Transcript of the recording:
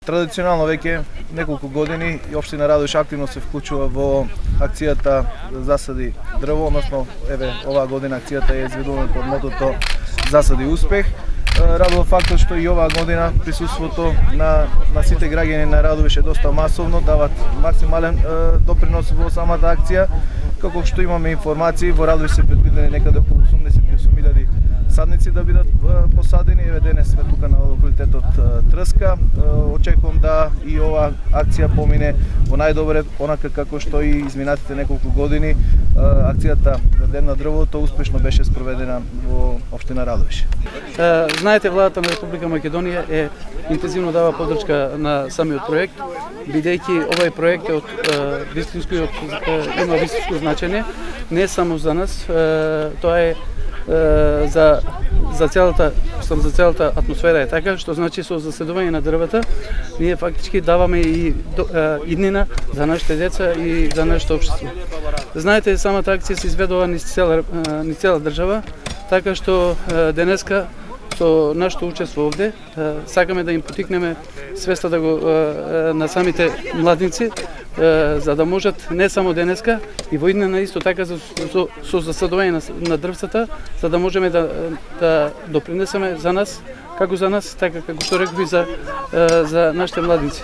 Традиционално веќе неколку години и општина Радовиш активно се вклучува во акцијата Засади дрво, односно еве оваа година акцијата е изведувана под мотото Засади успех. Радува фактот што и оваа година присуството на сите граѓани на Радовиш е доста масовно, дават максимален допринос во самата акција, како што имаме информации во Радовиш се предвидени некаде околу 88.000 садници да бидат посадени. Еве денес сме тука на локалитетот Трска. Очекувам да и оваа акција помине во најдобре, онака како што и изминатите неколку години акцијата за Ден на дрвото успешно беше спроведена во општина Радовиш. Знаете, владата на Република Македонија интензивно дава поддршка на самиот проект, бидејќи овој проект е има вистинско значење не само за нас, тоа е за целата атмосфера е така, што значи со заседување на дрвата ние фактички даваме и иднина за нашите деца и за нашето општество. Знаете, самата акција се изведува низ цела држава, така што денеска со нашето учество овде сакаме да им потикнеме свеста да го на самите младинци, за да можат не само денеска и во иднина исто така со засадување на дрвцата, за да можеме да допринесеме за нас, како така како што реков и за нашите младинци.